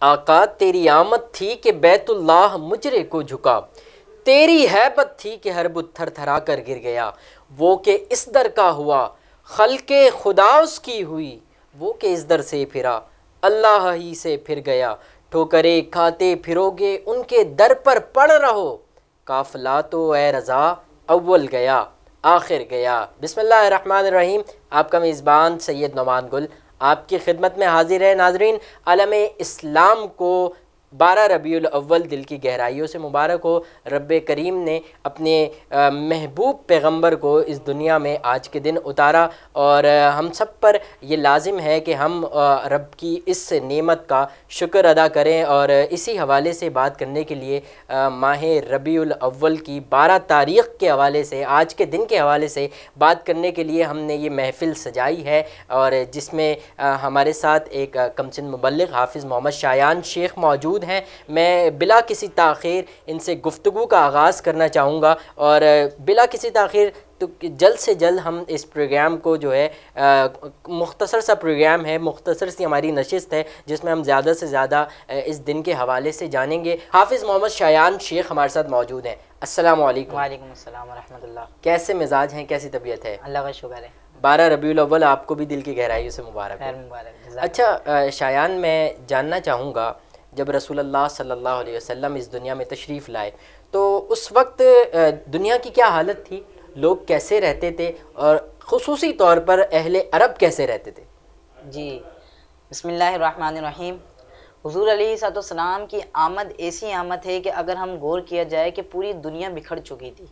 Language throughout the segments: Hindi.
आका तेरी आमद थी कि बैतुल्लाह मुजरे को झुका, तेरी हैबत थी कि हर बुत थर थरा कर गिर गया। वो के इस दर का हुआ, खल्के खुदा उसकी हुई, वो के इस दर से फिरा, अल्लाह ही से फिर गया। ठोकरे खाते फिरोगे उनके दर पर पड़ रहो, काफिला तो ए रज़ा अव्वल गया आखिर गया। बिस्मिल्लाहिर्रहमानिर्रहीम। आपका मेज़बान सैयद नौमान गुल आपकी खिदमत में हाजिर है। नाजरीन, आलम इस्लाम को 12 रबीउल अव्वल दिल की गहराइयों से मुबारक हो। रब्बे करीम ने अपने महबूब पैगंबर को इस दुनिया में आज के दिन उतारा और हम सब पर ये लाजिम है कि हम रब की इस नेमत का शुक्र अदा करें। और इसी हवाले से बात करने के लिए माह रबीउल अव्वल की 12 तारीख़ के हवाले से, आज के दिन के हवाले से बात करने के लिए हमने ये महफ़िल सजाई है और जिसमें हमारे साथ एक कमसिन मुबल्लिग़ हाफिज़ मोहम्मद शायान शेख मौजूद हैं। मैं बिला किसी ताख़ीर इनसे गुफ्तगू का आगाज़ करना चाहूँगा और बिला किसी ताख़ीर तो जल्द से जल्द हम इस प्रोग्राम को जो है मुख्तसर सा प्रोग्राम है, मुख्तसर सी हमारी नशिस्त है जिसमें हम ज़्यादा से ज़्यादा इस दिन के हवाले से जानेंगे। हाफिज़ मोहम्मद शायान शेख हमारे साथ मौजूद हैं। अस्सलाम वालेकुम। वालेकुम अस्सलाम व रहमतुल्लाह। कैसे मिजाज हैं, कैसी तबीयत है? अल्लाह का शुक्र है। 12 रबीउल अव्वल आपको भी दिल की गहराइयों से मुबारक हो। अच्छा शायान, मैं जानना चाहूँगा, जब रसूलुल्लाह सल्लल्लाहु अलैहि वसल्लम इस दुनिया में तशरीफ़ लाए तो उस वक्त दुनिया की क्या हालत थी, लोग कैसे रहते थे और ख़ुसूसी तौर पर अहले अरब कैसे रहते थे? जी बिस्मिल्लाहिर्रहमानिर्रहीम। हुज़ूर अलैहिस्सलाम की आमद ऐसी आमद है कि अगर हम गौर किया जाए कि पूरी दुनिया बिखर चुकी थी।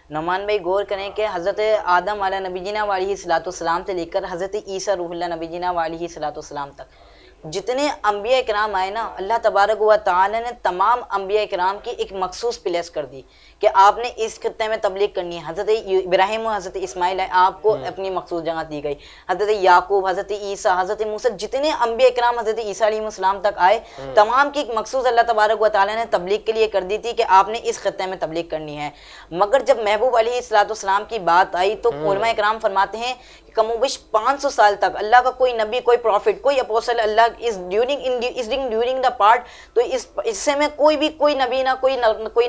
नौमान भाई गौर करें कि हज़रत आदम अला नबीना वालैहिस्सलाम से लेकर हज़रत ईसा रूहुल्लाह नबीना वालैहिस्सलाम तक जितने अम्बिया इकराम आए ना, अल्लाह तबारक व तआला ने तमाम अम्बिया इकराम की एक मखसूस प्लेस कर दी कि आपने इस खत्ते में तबलीग करनी है। हज़रत इब्राहिम और हज़रत इस्माइल आपको अपनी मखसूस जगह दी गई। हज़रत याकूब, हज़रत ईसा, हज़रत मूसा, जितने अम्बिया इकराम हज़रत ईसा अलैहिस्सलाम तक आए, तमाम की एक मखसूस अल्लाह तबारक व तआला ने तबलीग के लिए कर दी थी कि आपने इस खत्ते में तबलीग करनी है। मगर जब महबूब अलैहिस्सलाम की बात आई तो उलमा इकराम फरमाते हैं कि कमोबिश 500 साल तक अल्लाह का कोई नबी, कोई प्रॉफिट, कोई अपोस्टल अल्लाह इस ड्यूरिंग द पार्ट, तो इससे में कोई नबी ना कोई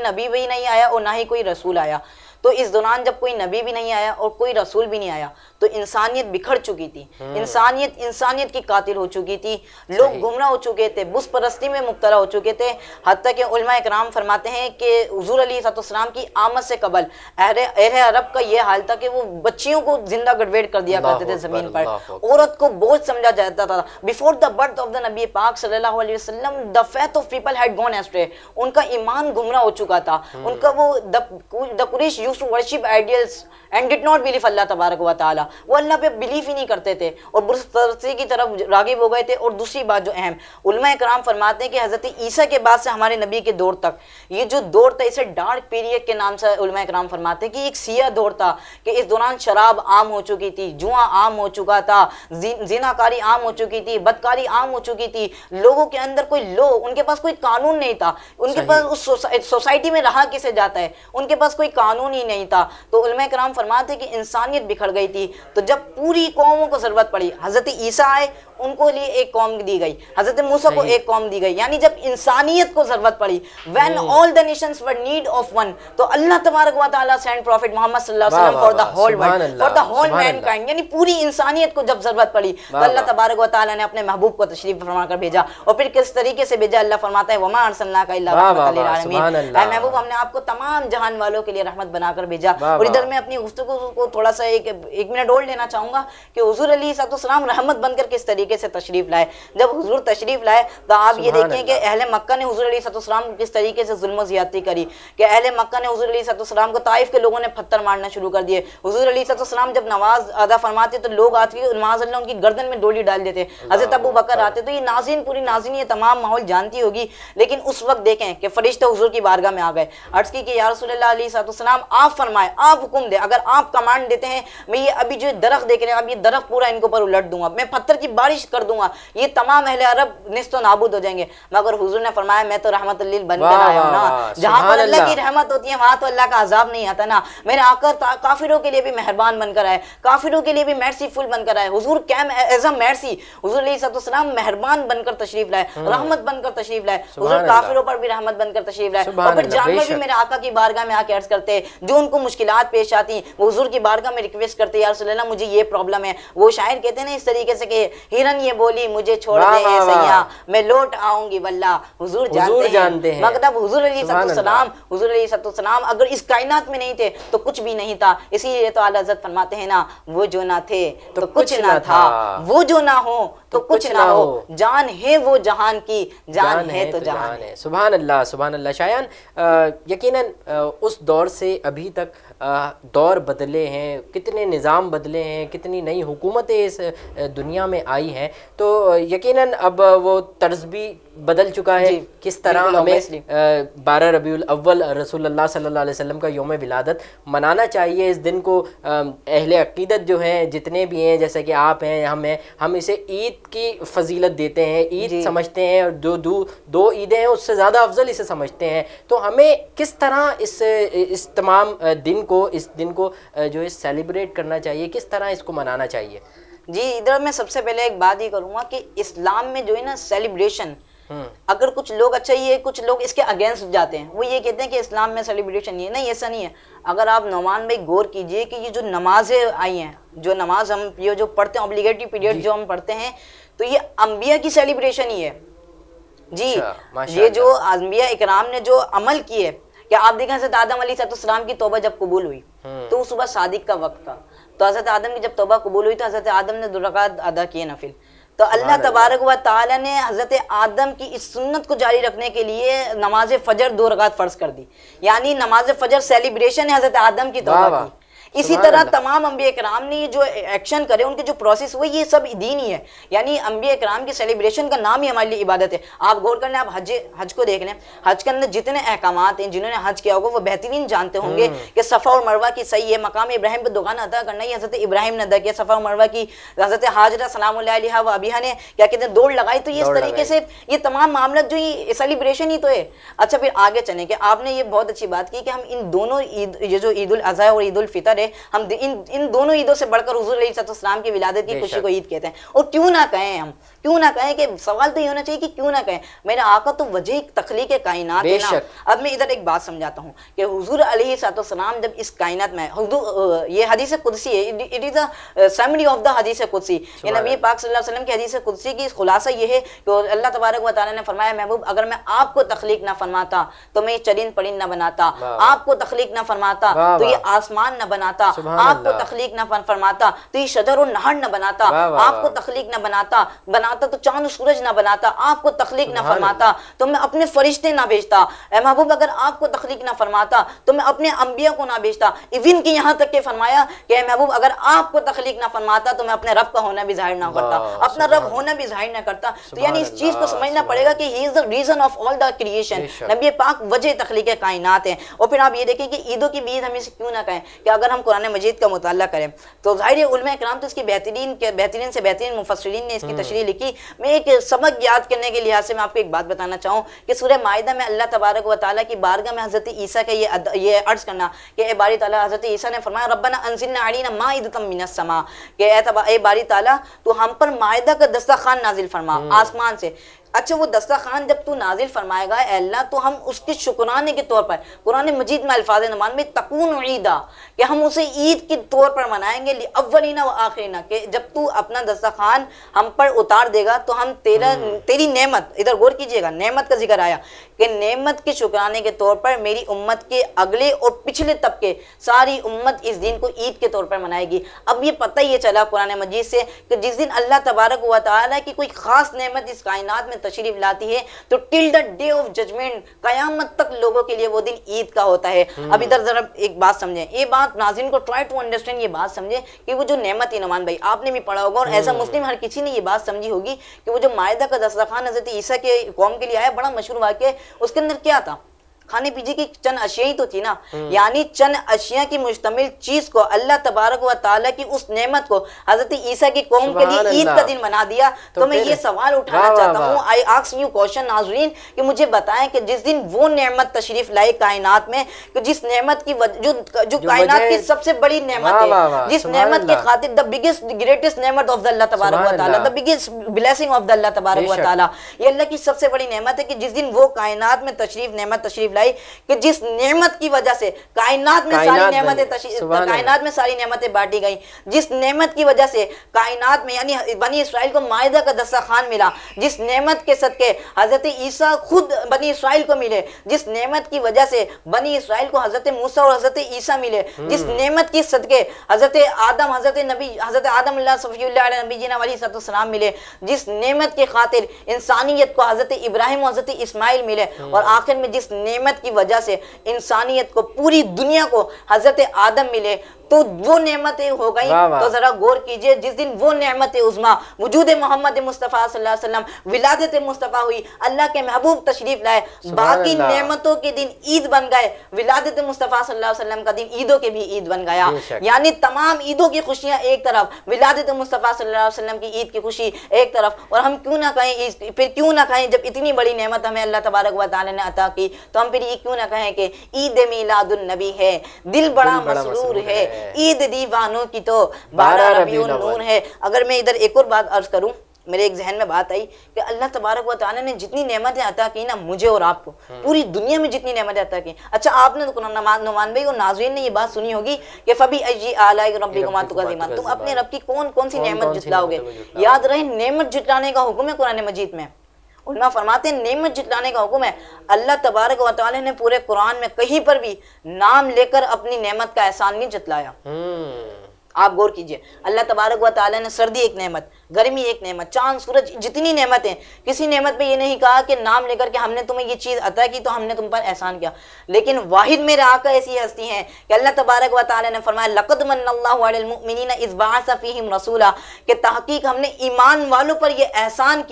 नबी भी नहीं आया और ना ही कोई रसूल आया। तो इस दौरान जब कोई नबी भी नहीं आया और कोई रसूल भी नहीं आया तो इंसानियत बिखर चुकी थी। इंसानियत की कातिल हो चुकी थी। लोग गुमराह हो चुके थे, बुत परस्ती में मुब्तला हो चुके थे। हत्ता कि उलमा इकराम फरमाते हैं कि हुज़ूर अलैहिस्सलाम की आमद से कबल अहले अरब का ये हाल था कि वो बच्चियों को जिंदा गड़बेड़ कर दिया करते थे ज़मीन पर। औरत को बोझ समझा जाता था। Before the birth of the नबी पाक सल्लल्लाहु अलैहि वसल्लम the faith of people had gone astray. उनका ईमान गुमराह हो चुका था। उनका वो the Quraysh to worship idols and did not believe अल्लाह तबारक व तआला। वो अल्लाह पे बिलीव ही नहीं करते थे और बुरस्ती की तरफ रागिब हो गए थे। और दूसरी बात जो अहम, उलमा इकराम फरमाते हैं कि हज़रत ईसा के बाद से हमारे नबी के दौर तक ये जो दौर था इसे डार्क पीरियड के नाम से उलमा इकराम फरमाते हैं कि एक सिया दौर था कि इस दौरान शराब आम हो चुकी थी, जुआ आम हो चुका था, जिनाकारी आम हो चुकी थी, बदकारी आम हो चुकी थी। लोगों के अंदर कोई उनके पास कोई कानून नहीं था। उनके पास उस सोसाइटी में रहा किसे जाता है, उनके पास कोई कानून ही नहीं था। तो उलमा इकराम फरमाते हैं कि इंसानियत बिखर गई थी। तो जब पूरी कौमों को ज़रूरत पड़ी, हज़रत ईसा आए, उनको लिए एक कौम दी गई, हज़रत मूसा को एक कौम दी गई। यानी जब इंसानियत को ज़रूरत पड़ी, when all the Nations were need of one, तो अल्लाह तबारक व तआला सेंड प्रॉफिट मोहम्मद सल्लल्लाहु अलैहि वसल्लम for the whole world, for the whole mankind. यानी पूरी इंसानियत को जब ज़रूरत पड़ी तो अल्लाह तबारक व तआला ने अपने महबूब को तशरीफ फरमा कर भेजा। और फिर किस तरीके से भेजा? अल्लाह फरमाता है वमा अरसलनाका इल्ला रहमतल लिल आलमीन। ऐ महबूब, हमने आपको तमाम जहान वालों के लिए रहमत बनाकर भेजा। और इधर मैं अपनी गुफ्तगू को थोड़ा सा एक मिनट और लेना चाहूँगा कि हुज़ूर अलैहिस्सलाम रहमत बनकर किस तरीके से तशरीफ लाए। जब हुजूर तशरीफ लाए तो आप ये देखें कि अहले मक्का ने हुजूर अलैहिस्सलाम को किस तरीके से जुल्म ज़ियादती करी कि अहले मक्का ने हुजूर अलैहिस्सलाम को ताइफ के लोगों ने पत्थर मारना शुरू कर दिए। हुजूर अलैहिस्सलाम जब नमाज अदा फरमाते तो लोग आते माज़अल्लाह उनकी गर्दन में डोली डाल देते। हज़रत अबू बकर आते तो ये नाज़रीन, पूरी नाज़रीन ये तमाम माहौल जानती होगी। लेकिन उस वक्त देखें कि फरिश्ते हुजूर की बारगाह में आ गए, अर्ज़ की कि या रसूलल्लाह अलैहिस्सलाम आप फरमाए, आप हुक्म दे। अगर आप कमांड देते हैं, मैं ये अभी जो दरख्त देख रहे हैं, अब ये दरख्त पूरा इनको पर उलट दूंगा, मैं पत्थर की बारिश कर दूंगा, ये तमाम अहले अरब निस्तो नाबूद हो जाएंगे। मगर हुजूर ने फरमाया मैं तो रहमत लिल बनकर आया हूं ना। जहां पर अल्लाह की रहमत होती है वहां तो अल्लाह का अजाब नहीं आता ना। मेरे आका काफिरों के लिए भी मेहरबान बनकर आए, काफिरों के लिए भी मर्सीफुल बनकर आए। हुजूर कैम एज अ मर्सी, हुजूर अलैहिस्सलाम मेहरबान बनकर तशरीफ लाए, रहमत बनकर तशरीफ लाए। हुजूर काफिरों पर भी रहमत बनकर तशरीफ लाए। और फिर जानवर भी मेरे आका की बारगाह में आके अर्ज करते, जो उनको मुश्किलात पेश आती, वो हुजूर की बारगाह में रिक्वेस्ट करते, या रसूल अल्लाह मुझे ये प्रॉब्लम है। वो शायर कहते हैं ना इस तरीके से कि हिरन ये बोली मुझे छोड़ दे ए सैया, मैं लौट आऊंगी वल्लाह। हुजूर जानते हैं। मगर हुजूर अलैहिस्सलाम अगर इस कायनात में नहीं थे तो कुछ भी नहीं था। इसीलिए तो आला हज़रत फरमाते हैं ना, वो जो ना थे तो कुछ ना था, वो जो ना हो तो कुछ ना हो, जान है वो जहान की, जान है तो जहान है। सुभान अल्लाह, सुभान अल्लाह। शायन यकीनन उस दौर से अभी तक दौर बदले हैं, कितने निज़ाम बदले हैं, कितनी नई हुकूमतें इस दुनिया में आई हैं, तो यकीनन अब वो तर्ज भी बदल चुका है। किस तरह हमें 12 रबीउल अव्वल रसूलुल्लाह सल्लल्लाहु अलैहि वसल्लम का यौम विलादत मनाना चाहिए। इस दिन को अहले अक़ीदत जो हैं, जितने भी हैं, जैसे कि आप हैं, हम इसे ईद की फजीलत देते हैं, ईद समझते हैं, और जो दो ईदें हैं उससे ज़्यादा अफजल इसे समझते हैं। तो हमें किस तरह इस तमाम इस दिन को जो है सेलिब्रेट करना चाहिए, किस तरह इसको मनाना चाहिए? जी, इधर मैं सबसे पहले एक बात ही करूँगा कि इस्लाम में जो है ना सेलिब्रेशन, अगर कुछ लोग, अच्छा ये कुछ लोग इसके अगेंस्ट जाते हैं, वो ये कहते हैं कि इस्लाम में सेलिब्रेशन नहीं है। नहीं, ऐसा नहीं है। अगर आप नौमान भाई गौर कीजिए कि ये जो नमाजें आई हैं, जो नमाज हम ये जो पढ़ते हैं, ऑब्लिगेटरी पीरियड जो हम पढ़ते हैं, तो ये अंबिया की सेलिब्रेशन ही है जी। ये जो अंबिया इकराम ने जो अमल किए, क्या आप देखें हज़रत आदम अलैहिस्सलाम की तौबा जब कबूल हुई तो सुबह सादिक का वक्त था, तो हज़रत आदम की जब तौबा कबूल हुई तो हज़रत आदम ने 2 रकात अदा किए नफिल। तो अल्लाह तबारक व तआला ने हज़रत आदम की इस सुन्नत को जारी रखने के लिए नमाज फजर 2 रकात फ़र्ज कर दी, यानी नमाज फजर सेलिब्रेशन है हज़रत आदम की तौबा की। इसी तरह तमाम अंबिया कराम ने जो एक्शन करे, उनके जो प्रोसेस हुए, ये सब दीन ही है। यानी अंबिया कराम की सेलिब्रेशन का नाम ही हमारे लिए इबादत है। आप गौर कर लें, आप हज को देख लें, हज के अंदर जितने अहकामात हैं, जिन्होंने हज किया होगा वो बेहतरीन जानते होंगे कि सफ़ा और मरवा की सही है, मकाम इब्राहिम पर दुगाना अदा करना, ये हज़रत इब्राहिम ने अदा किया। सफ़ा और मरवा की हज़रत हाजरा सलामुल्लाह अलैहा व अबिहा ने क्या कहते हैं, दौड़ लगाई। तो ये इस तरीके से ये तमाम मामला जो ये सेलिब्रेशन ही तो है। अच्छा, फिर आगे चलें कि आपने ये बहुत अच्छी बात की कि हम इन दोनों ईद, ये जो ईद उल अज़हा और ईद उल फितर है, हम इन दोनों ईदों से बढ़कर हुजूर अलैहिस्सलाम की विलादत की खुशी को ईद कहते हैं। और क्यों ना कहें, हम क्यों ना कहें, कि सवाल तो ये होना चाहिए कि क्यों ना कहें, मेरे आका तो वजह तख्लीक कायनात है ना। अब मैं इधर एक बात समझाता हूँ कि हुजूर अलैहिस्सलाम जब इस कायनात में, ये हदीस कुदसी है, it is a summary of the हदीस कुदसी, ये नबी पाक सल्लल्लाहु अलैहि वसल्लम की हदीस कुदसी की खुलासा ये है कि अल्लाह तबारक व तआला ने फरमाया, महबूब अगर मैं आपको तख्लीक ना फरमाता तो मैं चरिंद परिंद ना बनाता, आपको तख्लीक ना फरमाता तो ये आसमान ना बनाता, आपको तख्लीक ना फरमाता तो ये शजर और नहर ना बनाता, आपको तख्लीक ना बनाता तो चांद सूरज ना बनाता, आपको तख्लीक ना फरमाता तो मैं अपने फरिश्ते ना भेजता। महबूब अगर आपको तख्लीक ना फरमाता तो मैं अपने अंबिया को ना भेजता। इवन कि यहाँ तक के फरमाया कि महबूब अगर आपको तख्लीक ना फरमाता तो मैं अपने रब का होना भी जाहिर ना करता, अपना रब होना भी जाहिर ना करता। तो यानी इस चीज को समझना पड़ेगा कि he is the reason of all the creation. नबी पाक वजह तख्लीक कायनात है। और फिर आप ये देखें कि ईदों की बीद हम इसे क्यों ना कहें, कि अगर हम कुरान मजीद का मुताला करें तो ज़ाहिर है उलमा इकराम तो इसकी बेहतरीन से बेहतरीन मुफस्सिरीन ने इसकी तशरीह लिखी। मैं एक सबक याद करने के लिहाज से मैं आपको एक बात बताना चाहूँ कि सूरह माइदा में अल्लाह तबारक व तआला की बारगाह में हज़रत ईसा का ये अर्ज़ करना कि ए बारी ताला, हज़रत ईसा ने फरमाया रब्बना अंज़िलना अलैना माइदतम मिनस समा, कि ए बारी ताला तो हम पर माइदा का दस्तरखान नाजिल फरमा आसमान से। अच्छा, वो दस्तरखान जब तू नाजिल फरमाएगा अल्लाह तो हम उसके शुक्राने के तौर पर, कुरान मजीद में अल्फाज नमान में तकून ईदा, कि हम उसे ईद के तौर पर मनाएंगे, अव्वलीना व आखिरीना, कि जब तू अपना दस्तरखान हम पर उतार देगा तो हम तेरी नेमत, इधर गौर कीजिएगा, नेमत का जिक्र आया कि नेमत के शुक्राने के तौर पर मेरी उम्मत के अगले और पिछले तबके सारी उम्मत इस दिन को ईद के तौर पर मनाएगी। अब ये पता ही चला कुरान मजीद से कि जिस दिन अल्लाह तबारक व तआला की कोई खास नेमत इस कायनात में तशरीफ लाती है तो till the day of judgement, कयामत तक लोगों के लिए वो दिन ईद का होता है। अब इधर जरा एक बात समझें, ये बात नाज़रीन को ट्राई टू अंडरस्टैंड, ये बात समझे कि वो जो नेमत है, नुमान भाई आपने भी पढ़ा होगा और एज अ मुस्लिम हर किसी ने ये बात समझी होगी कि वो जो मायदा का दस्तरखान हज़रत ईसा के कौम के लिए आया, बड़ा मशहूर वाक़या, उसके अंदर क्या था, खाने पीने की चंद अशिया ही तो थी ना, यानी चंद अशिया की मुश्तमिल चीज को अल्लाह तबारक व तआला की उस नेमत को हजरत ईसा की कौम के लिए ईद का दिन बना दिया। तो मैं ये सवाल उठाना चाहता हूँ, आई आस्क यू क्वेश्चन नाज़रीन, कि मुझे बताएं कि जिस दिन वो नेमत तशरीफ लाई कायनात में, कि जिस नेमत की जो कायनात की सबसे बड़ी नेमत है, जिस नेमत की खातिर द बिगेस्ट ग्रेटेस्ट नेमत ऑफ द अल्लाह तबारक व तआला, the biggest blessing of the Allah तबारक व तआला, ये अल्लाह की सबसे बड़ी नेमत है कि जिस दिन वो कायनात में तशरीफ लाई, कि जिस नेमत की वजह से कायनात में सारी नेमतें बांटी गई, जिस नेमत की वजह से कायनात में यानी बनी इसराइल को मायदा का दस्तरखान मिला, जिस नेमत के सदके हजरत ईसा खुद बनी इसराइल को मिले, जिस नेमत की वजह से बनी इसराइल को हजरत मूसा और हजरत ईसा मिले, जिस नेमत की सदके हजरत आदम सफ़ीउल्लाह मिले, जिस नेमत के खातिर इंसानियत को हजरत इब्राहिम और हजरत इस्माइल मिले, और आखिर में जिस नेमत की वजह से इंसानियत को पूरी दुनिया को हजरत आदम मिले, तो वो नेमतें हो गई। तो जरा गौर कीजिए, जिस दिन वो नेमत उज़्मा वजूद मोहम्मद मुस्तफ़ा सल्लल्लाहु अलैहि वसल्लम विलादत मुस्तफ़ा हुई, अल्लाह के महबूब तशरीफ लाए, बाकी नेमतों के दिन ईद बन गए, विलादत मुस्तफ़ा सल्लल्लाहु अलैहि वसल्लम का दिन ईदों के भी ईद बन गया। यानी तमाम ईदों की खुशियां एक तरफ, विलादत मुस्तफ़ा सल्लल्लाहु अलैहि वसल्लम की ईद की खुशी एक तरफ। और हम क्यों ना कहें, फिर क्यों ना कहें, जब इतनी बड़ी नेमत हमें अल्लाह तबारक व तआला ने अता की, तो हम फिर ये क्यों ना कहें कि ईद मीलादुन नबी है, दिल बड़ा मसरूर है, ईद दीवानों की तो 12 रबीउन नूर है। अगर मैं इधर एक और बात अर्ज करूं, मेरे एक जहन में बात आई कि अल्लाह तबारक व तआला ने जितनी नेमतें अता की ना मुझे और आपको, पूरी दुनिया में जितनी नेमतें अता की। अच्छा, आपने तो नुमान भाई और नाज़रीन ने ये बात सुनी होगी कि फबी अय्यी आलाई रब्बिकुमा तुकज़्ज़िबान, तुम अपने रब की कौन कौन सी नेमत जुटलाओगे। याद रहे, नेमत जुटाने का हुक्म है कुरान मजीद में। उलमा फरमाते हैं नेमत जुटाने का हुक्म है। अल्लाह तबारक व तआला ने पूरे कुरान में कहीं पर भी नाम लेकर अपनी नेमत का एहसान नहीं जतलाया। आप गौर कीजिए, अल्लाह तबारक व तआला ने सर्दी एक नेमत, गर्मी एक नेमत, चांद सूरज, जितनी नेमतें, किसी नेमत पे ये नहीं कहा कि नाम लेकर के हमने तुम्हें ये चीज़ अता की तो हमने तुम पर एहसान किया। लेकिन वाहिद मेरे आका ऐसी हस्ती हैं कि अल्लाह तबारक व तआला ने फरमाया लक़द मन्नल्लाहु अलल मुमिनीना इज़ बअसा फ़ीहिम रसूला, कि तहक़ीक़ हमने ईमान वालों पर ये एहसान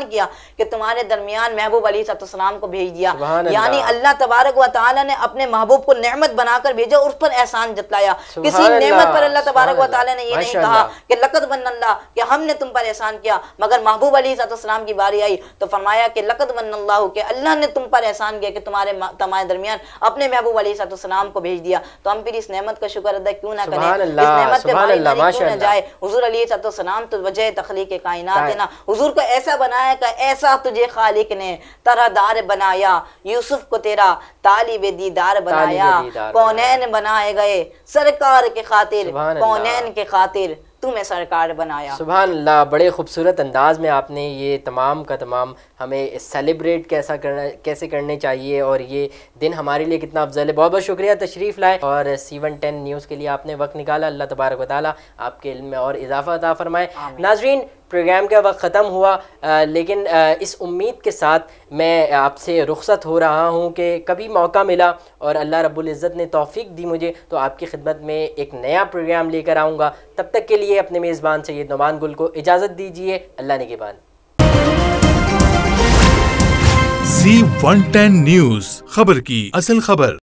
किया कि तुम्हारे दरमियान महबूब अलैहिस्सलाम को भेज दिया। यानी अल्लाह तबारक व तआला ने अपने महबूब को नेमत बनाकर भेजा, उस पर एहसान जतलाया। किसी नेमत पर अल्लाह तबारक व तआला ने ये नहीं कहा कि लक़द मन्नल्लाह, कि हमने तुम पर एहसान किया, मगर महबूब अलैहिस्सलाम की बारी आई तो फरमाया कि लक़द मन्नल्लाहु, कि अल्लाह ने तुम पर एहसान किया कि तुम्हारे दरमियान अपने महबूब अलैहिस्सलाम को भेज दिया। तो हम फिर इस नेमत का शुक्र अदा क्यों ना करें, इस नेमत पे भाई क्यों ना जाए। हुजूर अलैहिस्सलाम तो वजह तख्लीक कायनात है ना, हुजूर को ऐसा बनाया कि ऐसा तुझे खालिक ने तरहदार बनाया, यूसुफ को तेरा तालिब दीदार बनाया, कौनैन बनाए गए सरकार के खातिर, कौनैन के खातिर तुम्हें सरकार बनाया। सुभान अल्लाह, बड़े खूबसूरत अंदाज में आपने ये तमाम का तमाम हमें सेलिब्रेट कैसे करने चाहिए और ये दिन हमारे लिए कितना अफजल है। बहुत बहुत शुक्रिया तशरीफ़ लाए और C110 न्यूज़ के लिए आपने वक्त निकाला। अल्लाह तबारक व तआला आपके इल्म में और इजाफ़ा अता फरमाए। नाज़रीन, प्रोग्राम का वक्त ख़त्म हुआ, लेकिन इस उम्मीद के साथ मैं आपसे रुख़्सत हो रहा हूँ कि कभी मौका मिला और अल्लाह रब्बुल इज़्ज़त ने तौफ़ीक दी मुझे तो आपकी खिदमत में एक नया प्रोग्राम लेकर आऊँगा। तब तक के लिए अपने मेज़बान सैयद नुमान गुल को इजाज़त दीजिए। अल्लाह निगहबान। C110 न्यूज़, खबर की असल खबर।